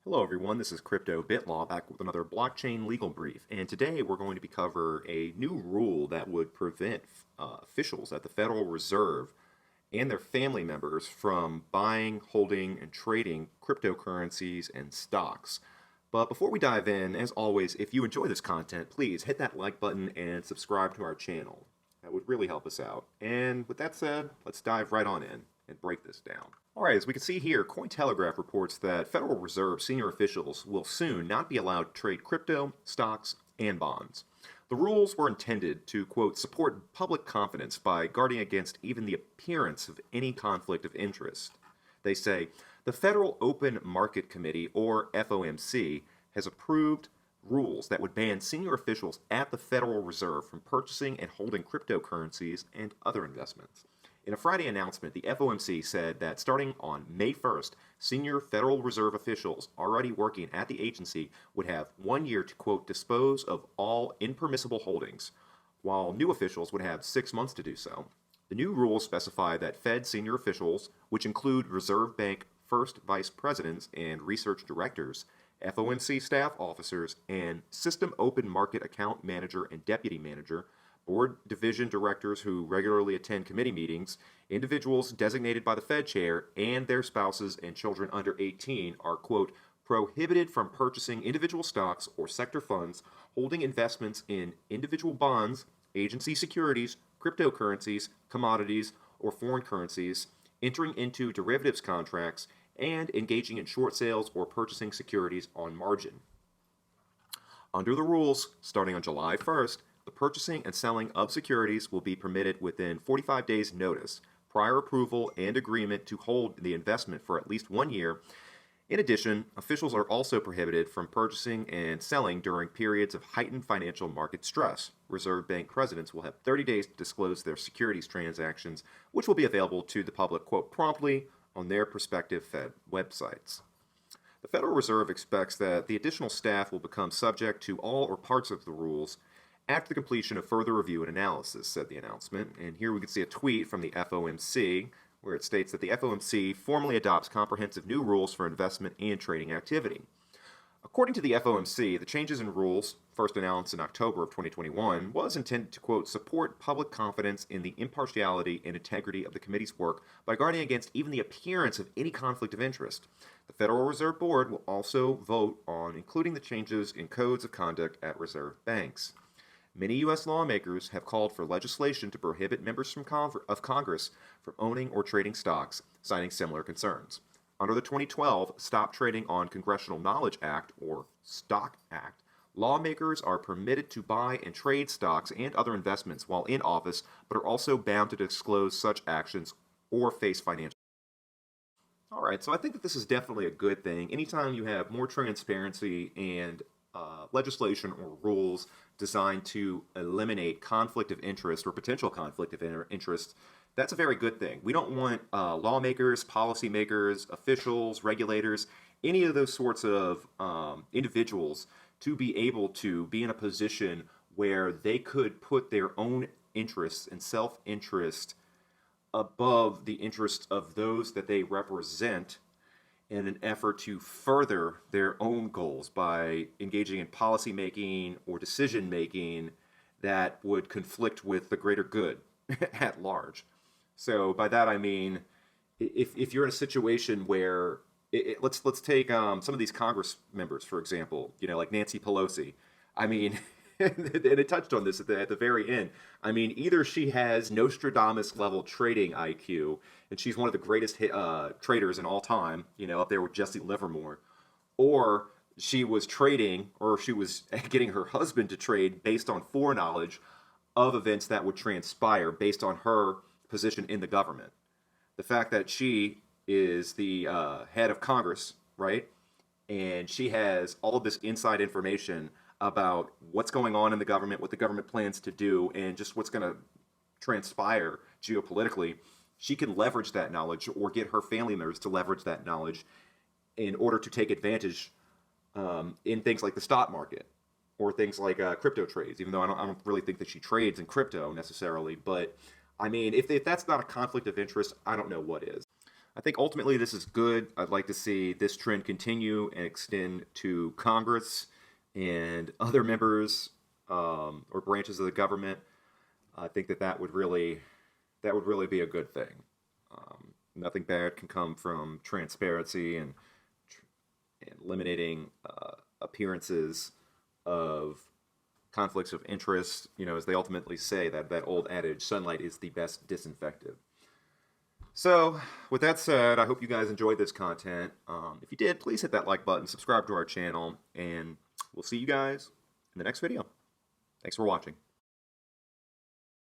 Hello everyone, this is Crypto BitLaw back with another blockchain legal brief, and today we're going to cover a new rule that would prevent officials at the Federal Reserve and their family members from buying, holding, and trading cryptocurrencies and stocks. But before we dive in, as always, if you enjoy this content, please hit that like button and subscribe to our channel. That would really help us out. And with that said, let's dive right on in and break this down. All right, as we can see here, Cointelegraph reports that Federal Reserve senior officials will soon not be allowed to trade crypto, stocks, and bonds. The rules were intended to, quote, support public confidence by guarding against even the appearance of any conflict of interest. They say the Federal Open Market Committee, or FOMC, has approved rules that would ban senior officials at the Federal Reserve from purchasing and holding cryptocurrencies and other investments. In a Friday announcement, the FOMC said that starting on May 1st, senior Federal Reserve officials already working at the agency would have 1 year to, quote, dispose of all impermissible holdings, while new officials would have 6 months to do so. The new rules specify that Fed senior officials, which include Reserve Bank first vice presidents and research directors, FOMC staff officers, and System Open Market Account Manager and Deputy Manager, board division directors who regularly attend committee meetings, individuals designated by the Fed chair, and their spouses and children under 18 are, quote, prohibited from purchasing individual stocks or sector funds, holding investments in individual bonds, agency securities, cryptocurrencies, commodities, or foreign currencies, entering into derivatives contracts, and engaging in short sales or purchasing securities on margin. Under the rules, starting on July 1st, the purchasing and selling of securities will be permitted within 45 days' notice, prior approval, and agreement to hold the investment for at least 1 year. In addition, officials are also prohibited from purchasing and selling during periods of heightened financial market stress. Reserve Bank presidents will have 30 days to disclose their securities transactions, which will be available to the public, quote, promptly on their respective Fed websites. The Federal Reserve expects that the additional staff will become subject to all or parts of the rules after the completion of further review and analysis, said the announcement. And here we can see a tweet from the FOMC where it states that the FOMC formally adopts comprehensive new rules for investment and trading activity. According to the FOMC, the changes in rules, first announced in October of 2021, was intended to, quote, support public confidence in the impartiality and integrity of the committee's work by guarding against even the appearance of any conflict of interest. The Federal Reserve Board will also vote on including the changes in codes of conduct at reserve banks. Many U.S. lawmakers have called for legislation to prohibit members of Congress from owning or trading stocks, citing similar concerns. Under the 2012 Stop Trading on Congressional Knowledge Act, or STOCK Act, lawmakers are permitted to buy and trade stocks and other investments while in office, but are also bound to disclose such actions or face financial. All right, so I think that this is definitely a good thing. Anytime you have more transparency and legislation or rules designed to eliminate conflict of interest or potential conflict of interest, that's a very good thing. We don't want lawmakers, policymakers, officials, regulators, any of those sorts of individuals to be able to be in a position where they could put their own interests and self-interest above the interests of those that they represent in an effort to further their own goals by engaging in policy making or decision making that would conflict with the greater good at large. So by that I mean, if you're in a situation where let's take some of these Congress members, for example, like Nancy Pelosi. I mean, and it touched on this at the very end. I mean, either she has Nostradamus level trading IQ, and she's one of the greatest traders in all time, up there with Jesse Livermore, or she was trading, or she was getting her husband to trade based on foreknowledge of events that would transpire based on her position in the government. The fact that she is the head of Congress, right? And she has all of this inside information about what's going on in the government, what the government plans to do, and just what's going to transpire geopolitically. She can leverage that knowledge or get her family members to leverage that knowledge in order to take advantage in things like the stock market or things like crypto trades, even though I don't really think that she trades in crypto necessarily. But I mean, if that's not a conflict of interest, I don't know what is. I think ultimately this is good. I'd like to see this trend continue and extend to Congress and other members or branches of the government. I think that would really be a good thing. Nothing bad can come from transparency and eliminating appearances of conflicts of interest. As they ultimately say, that old adage, sunlight is the best disinfectant. So, with that said, I hope you guys enjoyed this content. If you did, please hit that like button, subscribe to our channel, and we'll see you guys in the next video. Thanks for watching.